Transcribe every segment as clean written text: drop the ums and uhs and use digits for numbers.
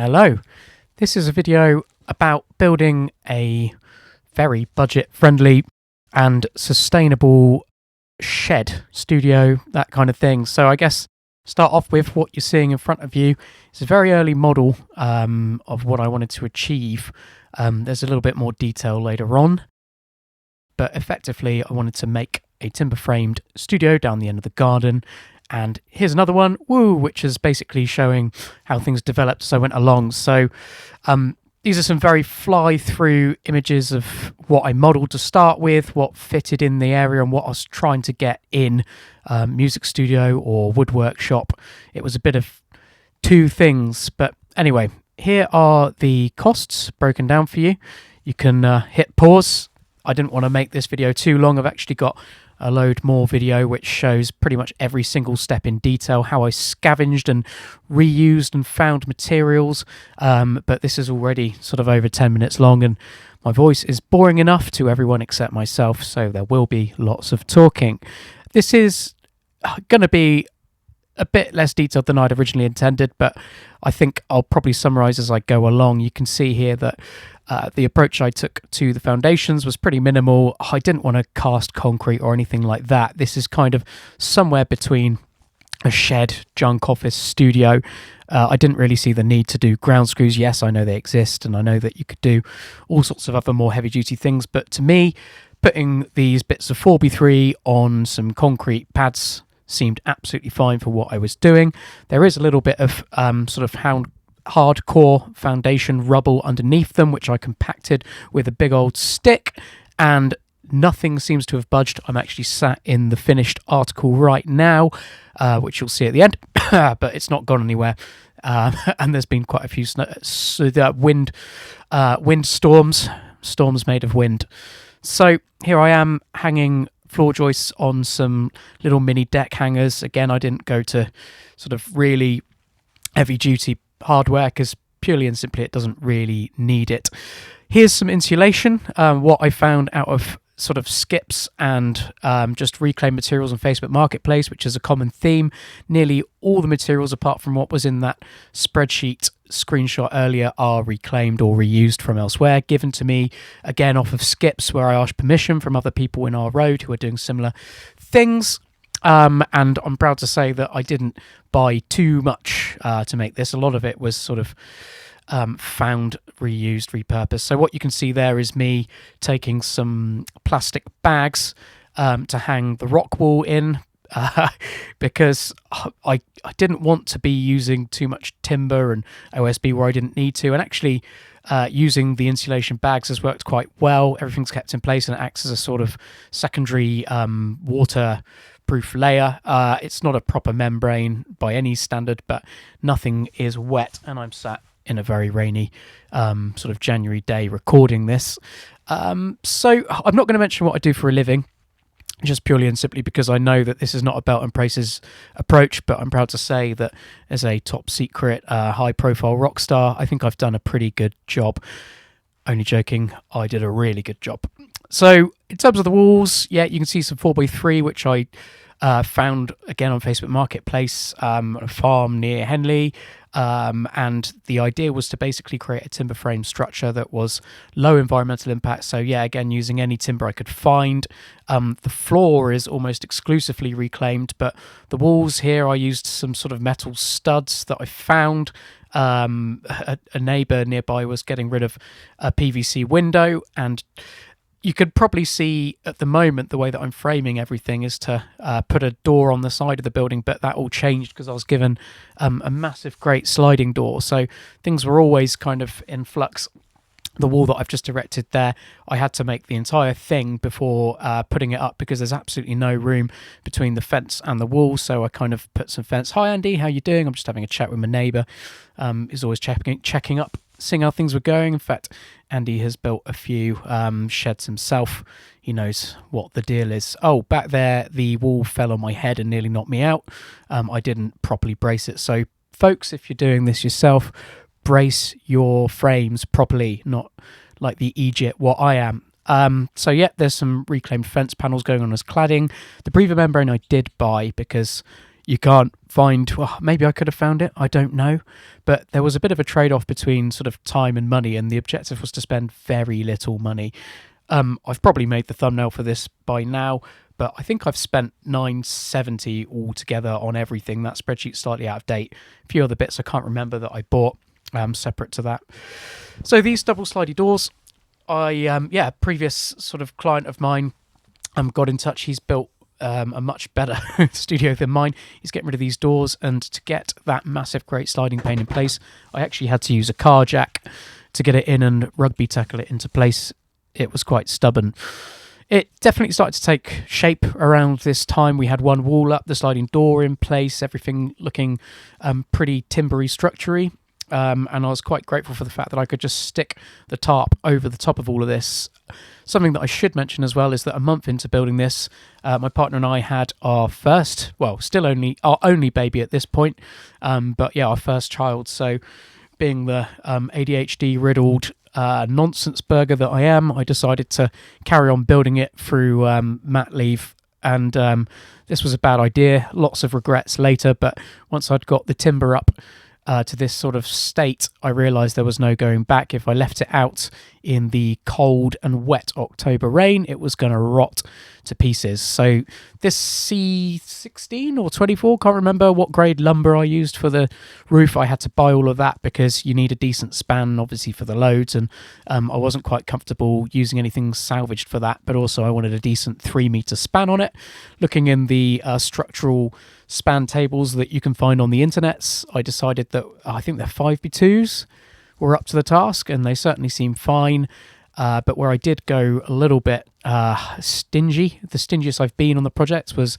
Hello, this is a video about building a very budget-friendly and sustainable shed, studio, that kind of thing. So I guess start off with what you're seeing in front of you. It's a very early model of what I wanted to achieve. There's a little bit more detail later on, but effectively I wanted to make a timber-framed studio down the end of the garden. And here's another one, which is basically showing how things developed as I went along. So these are some very fly-through images of what I modelled to start with, what fitted in the area and what I was trying to get in music studio or woodwork shop. It was a bit of two things. But anyway, here are the costs broken down for you. You can hit pause. I didn't want to make this video too long. I've actually got a load more video which shows pretty much every single step in detail, how I scavenged and reused and found materials, but this is already sort of over 10 minutes long and my voice is boring enough to everyone except myself, so there will be lots of talking. This is going to be a bit less detailed than I'd originally intended, but I think I'll probably summarize as I go along. You can see here that the approach I took to the foundations was pretty minimal. I didn't want to cast concrete or anything like that. This is kind of somewhere between a shed, junk office, studio. I didn't really see the need to do ground screws. Yes, I know they exist, and I know that you could do all sorts of other more heavy-duty things, but to me, putting these bits of 4x3 on some concrete pads seemed absolutely fine for what I was doing. There is a little bit of sort of hardcore foundation rubble underneath them, which I compacted with a big old stick, and nothing seems to have budged. I'm actually sat in the finished article right now, which you'll see at the end, but it's not gone anywhere. And there's been quite a few wind storms made of wind. So here I am hanging floor joists on some little mini deck hangers. Again, I didn't go to sort of really heavy duty hardware because purely and simply it doesn't really need it. Here's some insulation, what I found out of sort of skips and just reclaimed materials on Facebook Marketplace, which is a common theme. Nearly all the materials apart from what was in that spreadsheet screenshot earlier are reclaimed or reused from elsewhere, given to me again off of skips where I asked permission from other people in our road who are doing similar things. And I'm proud to say that I didn't buy too much to make this. A lot of it was sort of found, reused, repurposed. So what you can see there is me taking some plastic bags to hang the rock wall in because I didn't want to be using too much timber and OSB where I didn't need to. And actually using the insulation bags has worked quite well. Everything's kept in place and it acts as a sort of secondary waterproof layer. It's not a proper membrane by any standard, but nothing is wet, and I'm sat in a very rainy sort of January day recording this. So I'm not going to mention what I do for a living, just purely and simply because I know that this is not a belt and braces approach, but I'm proud to say that as a top secret, high profile rock star, I think I've done a pretty good job. Only joking, I did a really good job. So in terms of the walls, yeah, you can see some 4x3, which I found again on Facebook Marketplace, a farm near Henley. And the idea was to basically create a timber frame structure that was low environmental impact. So yeah, again, using any timber I could find. The floor is almost exclusively reclaimed, but the walls here, I used some sort of metal studs that I found. A neighbour nearby was getting rid of a PVC window, and you could probably see at the moment the way that I'm framing everything is to put a door on the side of the building, but that all changed because I was given a massive, great sliding door. So things were always kind of in flux. The wall that I've just erected there, I had to make the entire thing before putting it up because there's absolutely no room between the fence and the wall. So I kind of put some fence. Hi, Andy, how you doing? I'm just having a chat with my neighbour. He's always checking up, seeing how things were going. In fact, Andy has built a few sheds himself. He knows what the deal is. Oh, back there, the wall fell on my head and nearly knocked me out. I didn't properly brace it. So, folks, if you're doing this yourself, brace your frames properly, not like the Egypt what I am. So yeah, there's some reclaimed fence panels going on as cladding. The breather membrane I did buy because you can't find. Well, maybe I could have found it, I don't know, but there was a bit of a trade-off between sort of time and money, and the objective was to spend very little money. I've probably made the thumbnail for this by now, but I think I've spent $970 altogether on everything. That spreadsheet's slightly out of date. A few other bits I can't remember that I bought separate to that. So these double slidey doors, previous sort of client of mine got in touch. He's built a much better studio than mine. He's getting rid of these doors, and to get that massive great sliding pane in place, I actually had to use a car jack to get it in and rugby tackle it into place. It was quite stubborn. It definitely started to take shape around this time. We had one wall up, the sliding door in place, everything looking pretty timbery, structury. And I was quite grateful for the fact that I could just stick the tarp over the top of all of this. Something that I should mention as well is that a month into building this, my partner and I had our first, our only baby at this point, but yeah, our first child. So being the ADHD riddled nonsense burger that I am, I decided to carry on building it through mat leave, and this was a bad idea. Lots of regrets later, but once I'd got the timber up to this sort of state, I realised there was no going back. If I left it out in the cold and wet October rain, it was going to rot to pieces. So this C16 or 24, can't remember what grade lumber I used for the roof. I had to buy all of that because you need a decent span, obviously, for the loads, and I wasn't quite comfortable using anything salvaged for that, but also I wanted a decent 3-metre span on it. Looking in the structural span tables that you can find on the internet, I decided that I think they're 5x2s were up to the task, and they certainly seem fine. But where I did go a little bit stingy, the stingiest I've been on the project was,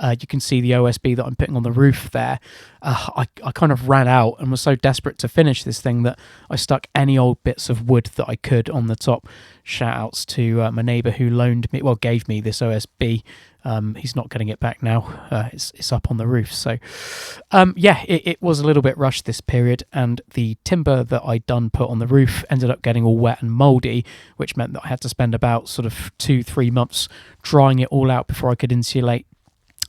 you can see the OSB that I'm putting on the roof there. I kind of ran out and was so desperate to finish this thing that I stuck any old bits of wood that I could on the top. Shout outs to my neighbour who gave me this OSB. He's not getting it back now. It's up on the roof. So, it was a little bit rushed this period, and the timber that I'd done put on the roof ended up getting all wet and mouldy, which meant that I had to spend about sort of 2-3 months drying it all out before I could insulate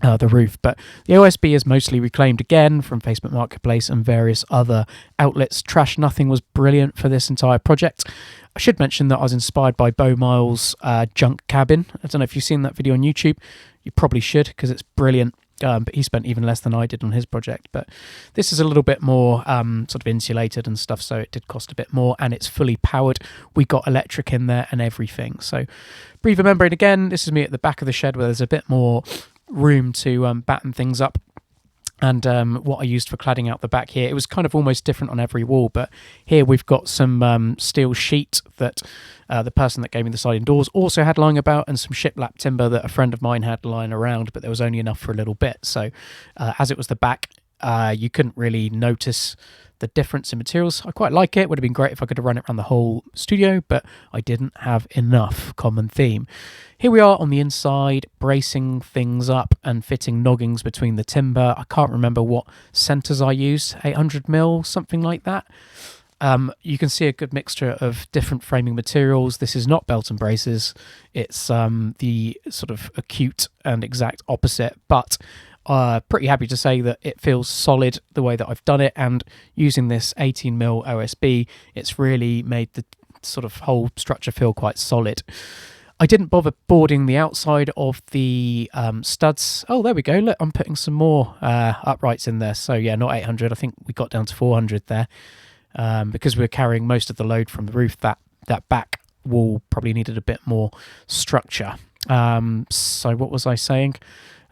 the roof. But the OSB is mostly reclaimed again from Facebook Marketplace and various other outlets. Trash Nothing was brilliant for this entire project. I should mention that I was inspired by Beau Miles' Junk Cabin. I don't know if you've seen that video on YouTube. You probably should, because it's brilliant. But he spent even less than I did on his project. But this is a little bit more sort of insulated and stuff, so it did cost a bit more, and it's fully powered. We got electric in there and everything. So breather membrane again. This is me at the back of the shed where there's a bit more room to batten things up. And what I used for cladding out the back here, it was kind of almost different on every wall, but here we've got some steel sheet that the person that gave me the sliding doors also had lying about, and some shiplap timber that a friend of mine had lying around, but there was only enough for a little bit. So as it was the back, you couldn't really notice the difference in materials. I quite like it. Would have been great if I could have run it around the whole studio, but I didn't have enough. Common theme. Here we are on the inside, bracing things up and fitting noggings between the timber. I can't remember what centers I used, 800mm, something like that. You can see a good mixture of different framing materials. This is not belt and braces. It's the sort of acute and exact opposite, but pretty happy to say that it feels solid the way that I've done it, and using this 18mm OSB, it's really made the sort of whole structure feel quite solid. I didn't bother boarding the outside of the studs. Oh, there we go. Look, I'm putting some more uprights in there. So yeah, not 800. I think we got down to 400 there because we're carrying most of the load from the roof. That back wall probably needed a bit more structure. So what was I saying?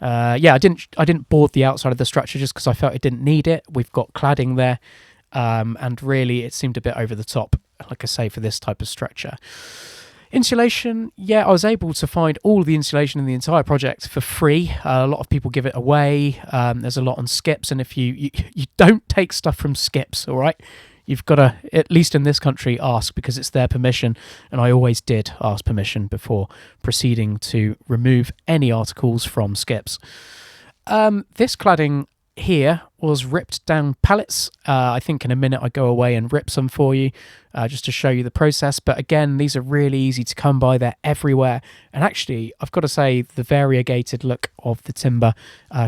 I didn't board the outside of the structure just because I felt it didn't need it. We've got cladding there, and really it seemed a bit over the top, like I say, for this type of structure. Insulation, I was able to find all of the insulation in the entire project for free. A lot of people give it away. There's a lot on skips, and if you don't take stuff from skips, all right? You've got to, at least in this country, ask, because it's their permission, and I always did ask permission before proceeding to remove any articles from skips. This cladding here was ripped down pallets. I think in a minute I go away and rip some for you just to show you the process. But again, these are really easy to come by. They're everywhere. And actually, I've got to say, the variegated look of the timber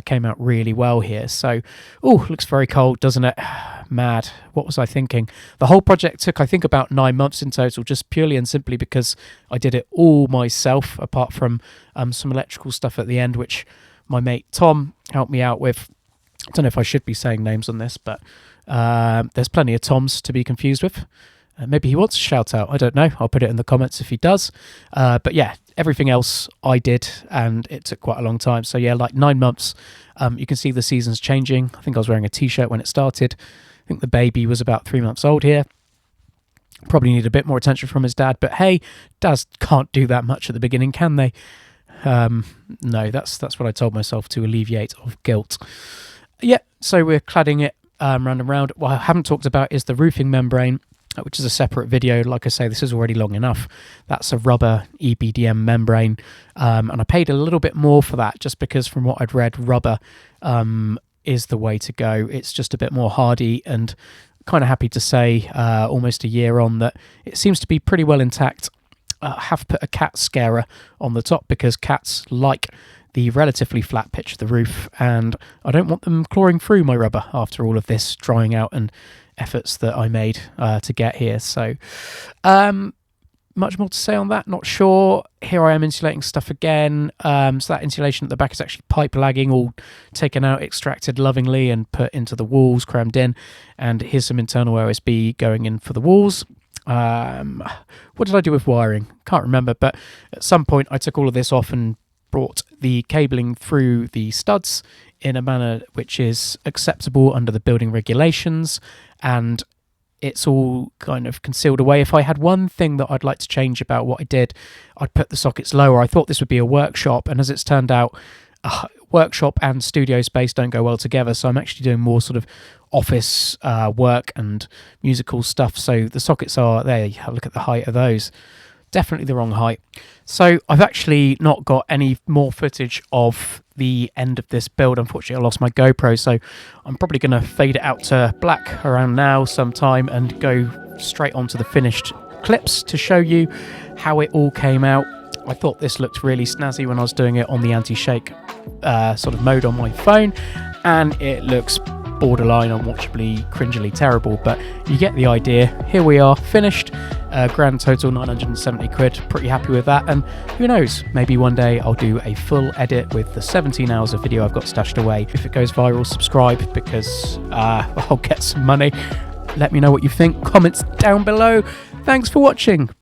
came out really well here. So, looks very cold, doesn't it? Mad. What was I thinking? The whole project took, I think, about 9 months in total, just purely and simply because I did it all myself, apart from some electrical stuff at the end, which my mate Tom helped me out with. I don't know if I should be saying names on this, but there's plenty of Toms to be confused with. Maybe he wants a shout out. I don't know. I'll put it in the comments if he does. But yeah, everything else I did, and it took quite a long time. So yeah, like 9 months. You can see the seasons changing. I think I was wearing a t-shirt when it started. I think the baby was about 3 months old here. Probably need a bit more attention from his dad, but hey, dads can't do that much at the beginning, can they? No, that's what I told myself to alleviate of guilt. Yeah, so we're cladding it round and round. What I haven't talked about is the roofing membrane, which is a separate video. Like I say, this is already long enough. That's a rubber EBDM membrane, and I paid a little bit more for that just because from what I'd read, rubber is the way to go. It's just a bit more hardy, and kind of happy to say almost a year on that it seems to be pretty well intact. I have put a cat scarer on the top because cats like the relatively flat pitch of the roof, and I don't want them clawing through my rubber after all of this drying out and efforts that I made to get here. So much more to say on that, not sure. Here I am insulating stuff again. So that insulation at the back is actually pipe lagging, all taken out, extracted lovingly and put into the walls, crammed in. And here's some internal OSB going in for the walls. What did I do with wiring? Can't remember, but at some point I took all of this off and brought the cabling through the studs in a manner which is acceptable under the building regulations, and it's all kind of concealed away. If I had one thing that I'd like to change about what I did, I'd put the sockets lower. I thought this would be a workshop, and as it's turned out, workshop and studio space don't go well together, so I'm actually doing more sort of office work and musical stuff. So the sockets are there. Look at the height of those. Definitely the wrong height. So I've actually not got any more footage of the end of this build. Unfortunately, I lost my GoPro, so I'm probably going to fade it out to black around now sometime and go straight onto the finished clips to show you how it all came out. I thought this looked really snazzy when I was doing it on the anti-shake sort of mode on my phone, and it looks borderline unwatchably cringily terrible, but you get the idea. Here we are, finished. Grand total 970 quid. Pretty happy with that, and who knows, maybe one day I'll do a full edit with the 17 hours of video I've got stashed away. If it goes viral, subscribe because I'll get some money. Let me know what you think. Comments down below. Thanks for watching.